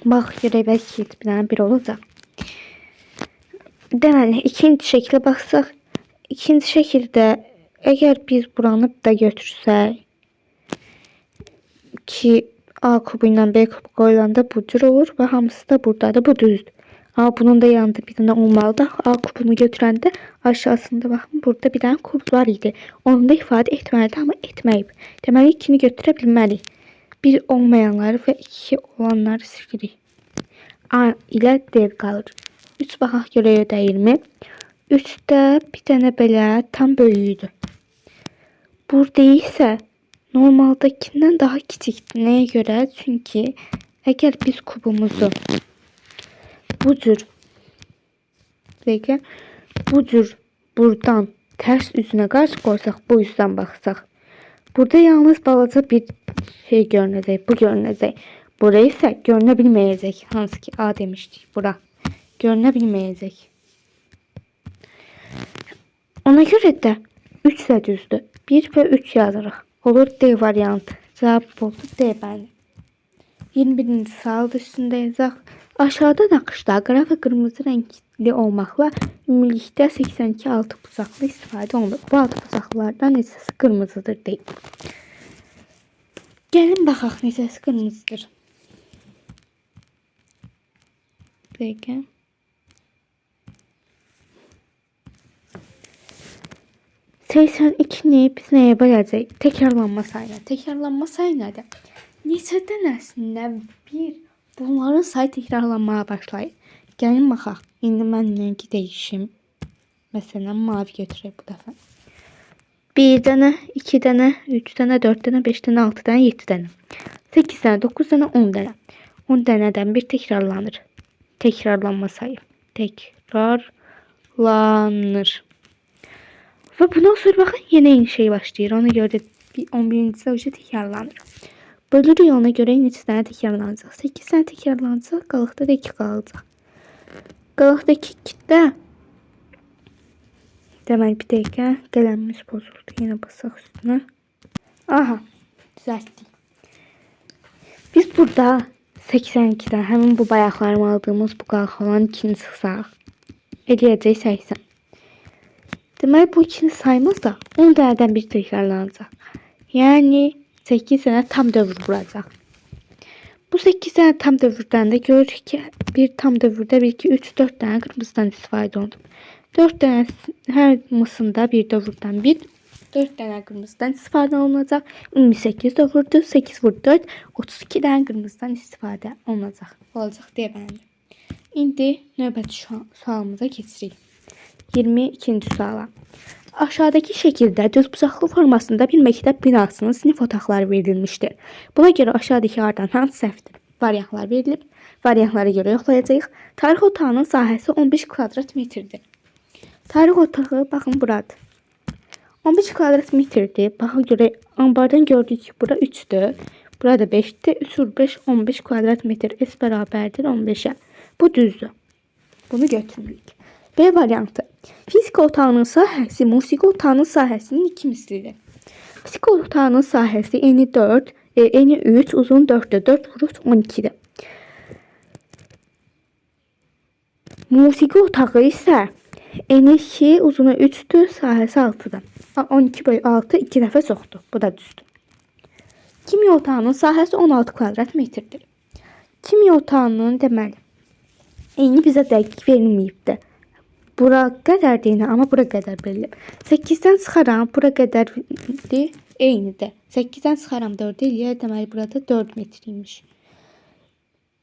Bax, görək bəlkə bir dənə 1 olacaq. Deməli, ikinci şəklə baxsaq, ikinci şəkildə əgər biz buranı da götürsək, ki A kubu ilə B kubu qoyulanda bu cür olur və hamısı da buradadır, bu düzdür. Amma bunun da yanında bir dənə olmalıdır. A kubunu götürəndə aşağısında baxın, burada bir dənə kub var idi. Onu da ifadə etməlidir, amma etməyib. Deməli, 2-ni götürə bilməliyik. 1 olmayanları və 2 olanları silirik. A ilə D qalır. 3 baxaq görək ödəyirmi? 3-də bir dənə belə tam böyüyüdür. Burada isə normaldakindən daha kiçikdir. Nəyə görə? Çünki əgər biz kubumuzu bu cür buradan ters üzünə qarşı qoysaq, bu üzdən baxsaq, burada yalnız balaca bir şey görünəcək, bu görünəcək. Bura isə görünə bilməyəcək. Hansı ki A demişdik, bura. Görünə bilməyəcək. Ona görə də 3 də düzdür. 1 və 3 yazırıq. Olur D variantı. Cevap oldu D bəli. 21-ci sualda üstündə yazaq. Aşağıda naxışda qara və qırmızı rəngli olmaqla ümumilikdə 82 altı bucaqlı istifadə olunur. Bu altı bucaqlardan neçəsi qırmızıdır deyil. Gəlin baxaq neçəsi qırmızıdır. Dəqiqə. 82-ni biz nəyə böləcəyik? Təkrarlanma sayına. Təkrarlanma sayı nədir? Neçə dənəsindən bir bunların sayı təkrarlanmaya başlayır. Gəlin baxaq. İndi mən rengi dəyişim. Məsələn, mavi götürək bu dəfə. 1 dənə, 2 dənə, 3 dənə, 4 dənə, 5 dənə, 6 dənə, 7 dənə. 8 dənə, 9 dənə, 10 dənə. 10 dənədən bir təkrarlanır. Təkrarlanma sayı. Təkrarlanır. Və bundan sonra baxın, yenə eyni şey başlayır. Ona görə də 11-ci də təkrarlanır. Bölürük, ona görə neçə dənə təkrarlanacaq? 8 dənə təkrarlanacaq, qalıqda da 2 qalacaq. Qalıqdakı 2-də deməli bir dəqiqə qələmimiz pozuldu. Yenə basaq üstünə. Aha, düzəltdik. Biz burada 82-dən həmin bu bayaqlarımı aldığımız bu qalıq olan 2-ni çıxsaq, eləyəcək 80. Deməli bu 2-ni saymazsa 10 dənədən bir təkrarlanacaq. Yəni 8 dənə tam dövr vuracaq. Bu 8 dənə tam dövrdən də görürük ki, bir tam dövrdə 1, 2, 3, 4 dənə qırmızıdan istifadə olundu. 4 dənə hər mısında bir dövrdən 1, 4 dənə qırmızıdan istifadə olunacaq. 28 dövrdür, 8 vur 4, 32 dənə qırmızıdan istifadə olunacaq. Olacaq deyə bəndim. İndi növbəti sualımıza keçirik. 22-ci suala. Aşağıdakı şəkildə düzbucaqlı formasında bir məktəb binasının sinif otaqları verilmişdir. Buna görə aşağıdakı hardan hansı səhvdir? Variantlar verilib. Variantlara görə yoxlayacağıq. Tarix otağının sahəsi 15 kvadrat metrdir. Tarix otağı baxın buradır. 15 kvadrat metrdir. Baxa görə ambardan gördük ki, bura 3'dür. Burada 5'dir. 3 vur 5, 15 kvadrat metr. S bərabərdir 15'ə. Bu düzdür. Bunu götürmürük. B variantı. Fizika otağının sahəsi musiqi otağının sahəsinin 2 mislidir. Fizika otağının sahəsi eni 4, eni 3, uzun 4'dür. 4 vur 12'dir. Musiqi otağı isə eni 2, uzunu 3'dür, sahəsi 6'dır. 12 bölü 6 2 dəfə çoxdur. Bu da düzdür. Kimya otağının sahəsi 16 kvadrat metrdir. Kimya otağının deməli eni bizə dəqiq verilməyibdir. Bura qədər deyilən, amma bura qədər verilib. 8-dən çıxaram, bura qədərdir, eynidir. 8-dən çıxaram 4 eləyər, deməli burada 4 metriymiş.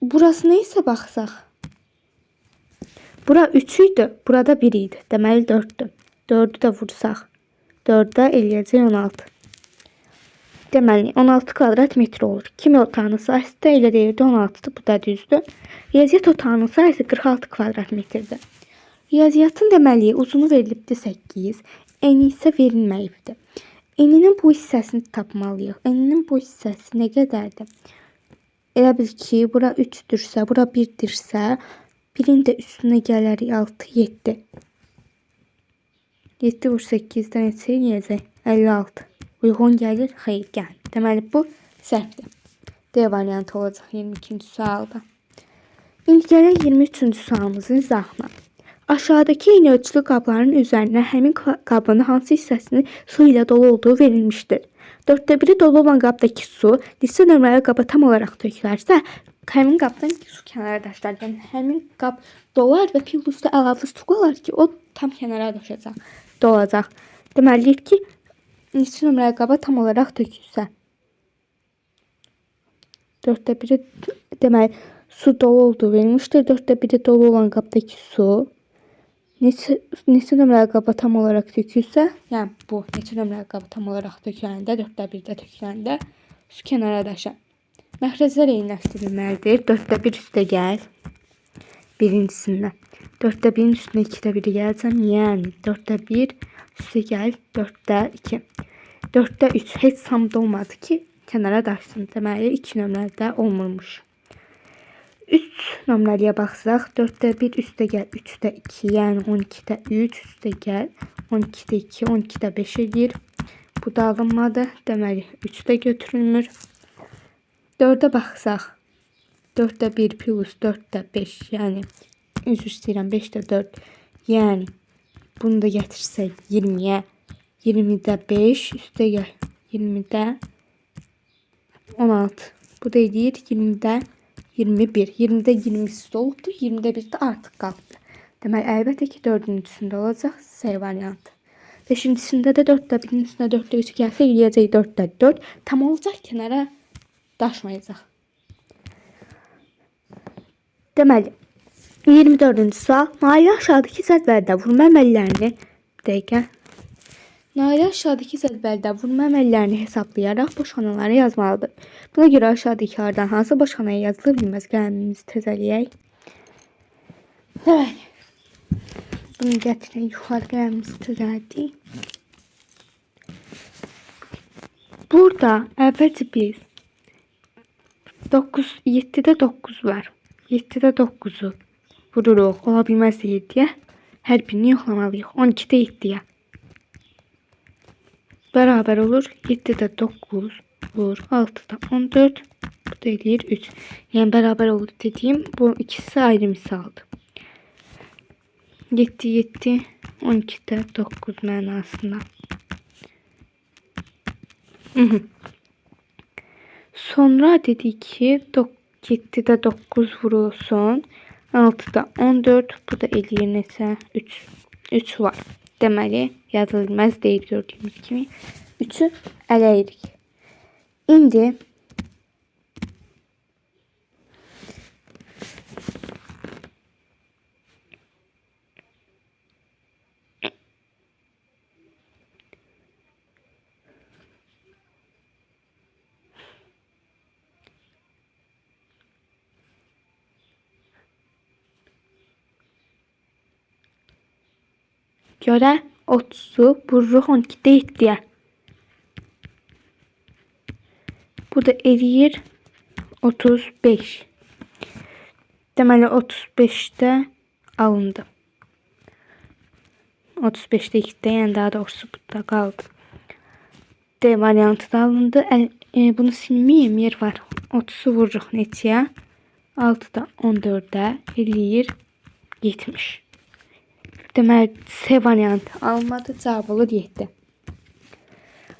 Burasına isə baxsaq. Bura 3 idi, burada 1 idi. Deməli 4'dür. 4'ü də vursaq. 4'də eləyəcək 16. Deməli 16 kvadrat metr olur. Kimya otağının sahəsi də elə deyirdi 16'dır, bu da düzdür. Riyaziyyat otağının sahəsi 46 kvadrat metrdir. Riyaziyyatın deməli uzunu verilibdir 8, eni isə verilməyibdir. Eninin bu hissəsini tapmalıyıq. Eninin bu hissəsi nə qədərdir? Elə bil ki, bura 3'dürsə, bura 1'dirsə, 1'in də üstünə gələrik 6, 7. 7 vur 8'dən neçə eləyəcək? 56. Uyğun gəlir? Xeyr, gəl. Deməli bu səhvdir. D variantı olacaq 22-ci sualda. İndi gələk 23-cü sualımızın izahına. Aşağıdakı eyni ölçülü qabların üzərinə həmin qabın hansı hissəsinin su ilə dolu olduğu verilmişdir. 4/1 dolu olan qabdakı su listə nömrəli qaba tam olaraq tökülərsə, həmin qabdan su kənara daşlar. Yəni həmin qab dolar və plus da əlavə su qolar ki, o tam kənara daşacaq, dolacaq. Deməliyik ki, listə nömrəli qaba tam olaraq tökülsə. 4/1 deməli su dolu olduğu verilmişdir. 4/1 dolu olan qabdakı su neçə nömrəli qaba tam olaraq tökülsə, yəni bu neçə nömrəli qaba tam olaraq töküləndə, 4/1-də töküləndə su kənara daşar. Məxrəclər eyniləşdirilməlidir. 4/1 üstə gəl. Birincisindən. 4/1-in üstünə 2/1 gələcəm. Yəni 4/1 üstə gəl. 4/2. 4/3 heç samda olmadı ki, kənara daşsın. Deməli 2 nömrədə olmurmuş. 3 nömrəliyə baxsaq, 4/1 üstə gəl 3/2, yəni 12/3 üstə gəl 12/2, 12/5 edir. Bu da alınmadı. Deməli 3 də götürülmür. 4'ə baxsaq, 4/1 plus 4/5, yəni üzr istəyirəm 5/4, yəni bunu da gətirsək 20'yə, 20/5 üstə gəl 20'də 16. Bu da edir 20'də 21. 20'də 20'si olubdur, 20'də 1 də artıq qaldı. Deməli əlbəttə ki 4'ün üstündə olacaq C variantı. Beşincisində də 4 də 1-in üstünə 4 də 3 gəlsə eləyəcək 4 də 4. Tam olacaq, kənara daşmayacaq. Deməli, 24-cü sual. Nailə aşağıdakı cədvəldə vurma əməllərini Nailə aşağıdakı cədvəldə vurma əməllərini hesablayaraq boşananları yazmalıdır. Buna görə aşağıdakilərdən hansı boşanaya yazılır bilməz. Qələmimizi təzələyək. Deməli, bunu gətirək, yuxarı qələmimizi təzələyək. Burada əvvəlcə biz 7-də 9 var. 7-də 9-u vururuq. Ola bilməz 7-yə. Hər birini yoxlamalıyıq. 12-də 7-yə. Bərabər olur. 7-də 9 vur. 6-da 14. Bu da eləyir 3. Yəni bərabər olur dediyim bu ikisi ayrı misaldır. 7, 7, 12'de 9 mənasında. Sonra dedik ki 7'de 9 vurulsun. 6'da 14. Bu da eləyir neçə? 3. 3 var. Deməli yazılmaz deyil gördüyümüz kimi. 3'ü ələyirik. İndi görə 30'u vururuq 12'de 7'ye. Bu da eləyir 35. Deməli 35'də alındı. 35'də 2'də, yəni daha doğrusu burada qaldı. D variantı da alındı. Bunu silməyim, yer var. 30'u vururuq neçəyə? 6'da 14'də eləyir 70. Deməli C variantı alınmadı. Cavab olur 7.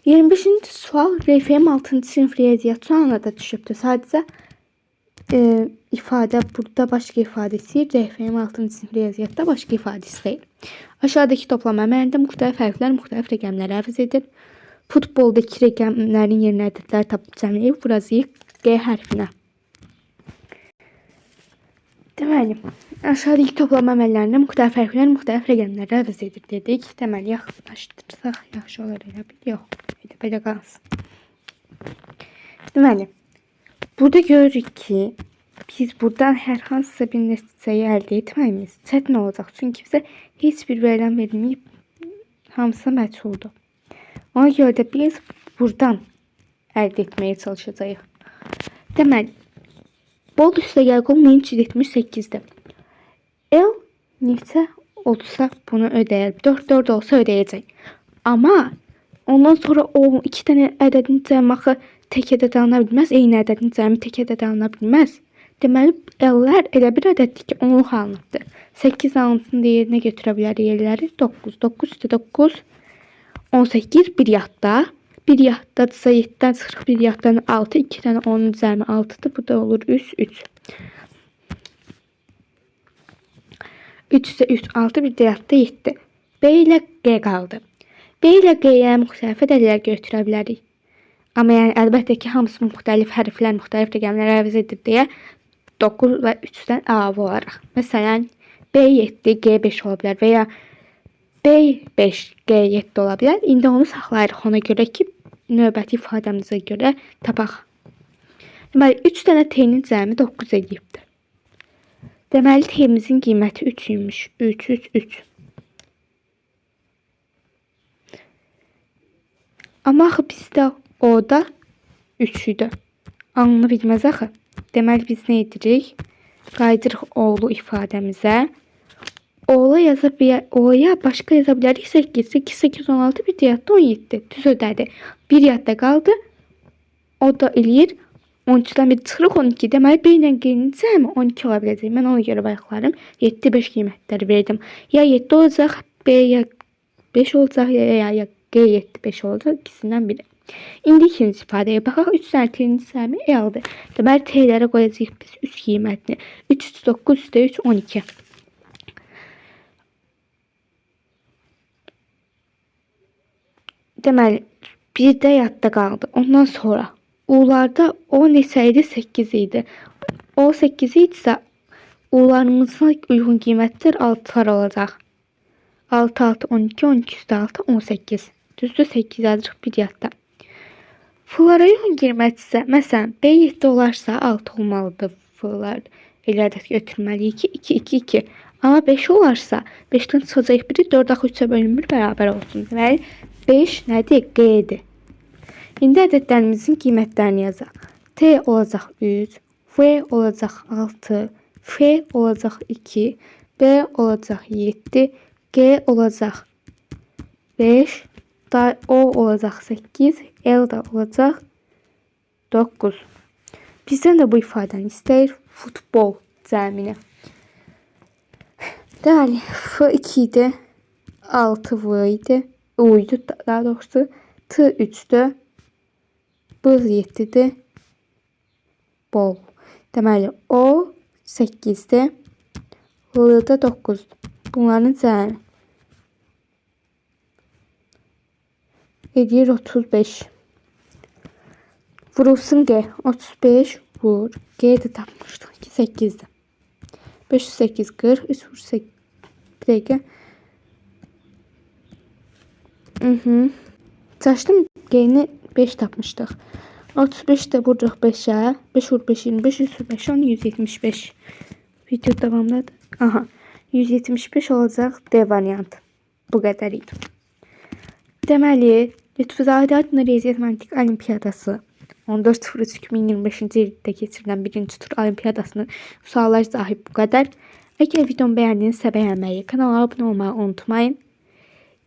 25-ci sual RFM 6-cı sinif riyaziyyat sualına da düşübdür. Sadəcə ifadə burada başqa ifadəsi, RFM 6-cı sinif riyaziyyatda başqa ifadəsi deyil. Aşağıdakı toplama əməlində müxtəlif hərflər müxtəlif rəqəmləri əvəz edir. Futboldakı rəqəmlərin yerinə ədədlər tapıb cəmləyib vuracağıq G hərfinə. Deməli, aşağıdakı toplama əməllərində müxtəlif hərflər müxtəlif rəqəmləri əvəz edir dedik. Deməli, yaxınlaşdırsaq yaxşı olar elə bil. Yox, belə qalsın. Deməli, burada görürük ki, biz buradan hər hansısa bir nəticəyi əldə etməyimiz çətin olacaq. Çünki bizə heç bir verilən verilməyib, hamısı məchuldur. Ona görə də biz buradan əldə etməyə çalışacağıq. Deməli, bol üstəgəl qol 1378'dir. L neçə olsa bunu ödəyər. 4 olsa ödəyəcək. Amma ondan sonra o iki dənə ədədin cəmi axı tək ədəd alına bilməz. Eyni ədədin cəmi tək ədəd alına bilməz. Deməli, L'lər elə bir ədəddir ki, 10'luq alınıbdır. 8 alınsın deyə yerinə götürə bilər yerləri. 9, 9 üstə 9, 18, 1 yadda. 1 yaddadısa 7'dən çıxırıq, 1 yaddan 6, 2 dənə 10'un cəmi 6'dır. Bu da olur 3, 3. 3 üstə 3, 6, 1 də yadda 7. B ilə G qaldı. B ilə G-yə müxtəlif ədədlər götürə bilərik. Amma yəni əlbəttə ki, hamısı müxtəlif hərflər, müxtəlif rəqəmlər əvəz edir deyə 9 və 3-dən əlavə olaraq. Məsələn, B7, G5 ola bilər və ya B5, G7 ola bilər. İndi onu saxlayırıq ona görə ki, növbəti ifadəmizə görə tapaq. Deməli, 3 dənə T-nin cəmi 9 edibdir. Deməli, T-imizin qiyməti 3 imiş. 3, 3, 3. Amma axı bizdə o-da 3 idi. Anını bilməz axı. Deməli, biz nə edirik? Qaydırıq oğlu ifadəmizə. O'ya başqa yaza bilərik. 8, 8, 8, 16, bir yadda 17. Düz ödədi. Bir yadda qaldı. O da eləyir 13'dən bir çıxırıq 12. Deməli, B ilə G-nin cəmi 12 ola biləcək. Mən ona görə bayaqlarım 7, 5 qiymətləri verdim. Ya 7 olacaq, B ya 5 olacaq, ya G 7, 5 olacaq. İkisindən biri. İndi ikinci ifadəyə baxaq. 3 dənə T-nin cəmi L-dir. Deməli, T-lərə qoyacağıq biz 3 qiymətini. 3, 3, 9, üstə 3, 12. deməli, bir də yadda qaldı. Ondan sonra u'larda o neçə idi? 8 idi. O 8 idisə u'larımıza uyğun qiymətlər 6'lar olacaq. 6, 6, 12, 12 üstə 6, 18. Düzdür, 8 yazırıq bir yadda. F'lara uyğun qiymət isə, məsələn, B7 olarsa 6 olmalıdır F'lar. Elə ədəd götürməliyik ki, 2, 2, 2. Amma 5 olarsa 5-dən çıxacaq biri 4 axı 3-ə bölünmür, bərabər olsun. Deməli, 5 nədir? Q'dir. İndi ədədlərimizin qiymətlərini yazaq. T olacaq 3, V olacaq 6, F olacaq 2, B olacaq 7, G olacaq 5, O olacaq 8, L da olacaq 9. Bizdən də bu ifadəni istəyir futbol cəmini. Deməli, F2 idi, 6V idi, U idi daha doğrusu, T 3'dür, B 7'dir, bol. Deməli, O 8'dir, L da 9'dur. Bunların cəmi edir 35. Vurulsun G. 35 vur. G'de tapmıştık ki 8'di. 508 40. 3 vur 8. Bir dakika. Çaşdım. G'ni 5 tapmıştık. 35 de vurduq 5'e. 5 vur 5 25. 100 vur 5 10 175. Video devamlıdır. Aha. 175 olacaq D variantı. Bu qədər idi. Deməli, Lütfüzadə adına Riyaziyyat Məntiq Olimpiyadası 14.03.2025-ci ildə keçirilən birinci tur olimpiyadasının suallar sahib bu qədər. Əgər videomu bəyəndinizsə bəyənməyi, kanala abunə olmağı unutmayın.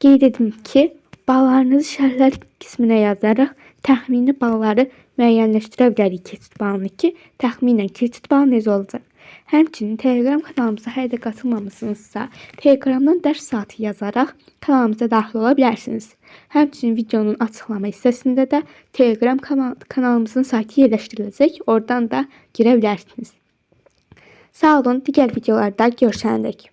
Qeyd edim ki, ballarınızı şərhlər qisminə yazaraq təxmini balları müəyyənləşdirə bilərik keçid balını ki, təxminən keçid balı necə olacaq. Həmçinin Telegram kanalımıza hələ də qatılmamışsınızsa, Telegramdan dərs saatı yazaraq kanalımıza daxil ola bilərsiniz. Həmçinin videonun açıqlama hissəsində də Telegram kanalımızın saytı yerləşdiriləcək, oradan da girə bilərsiniz. Sağ olun, digər videolarda görüşənədək.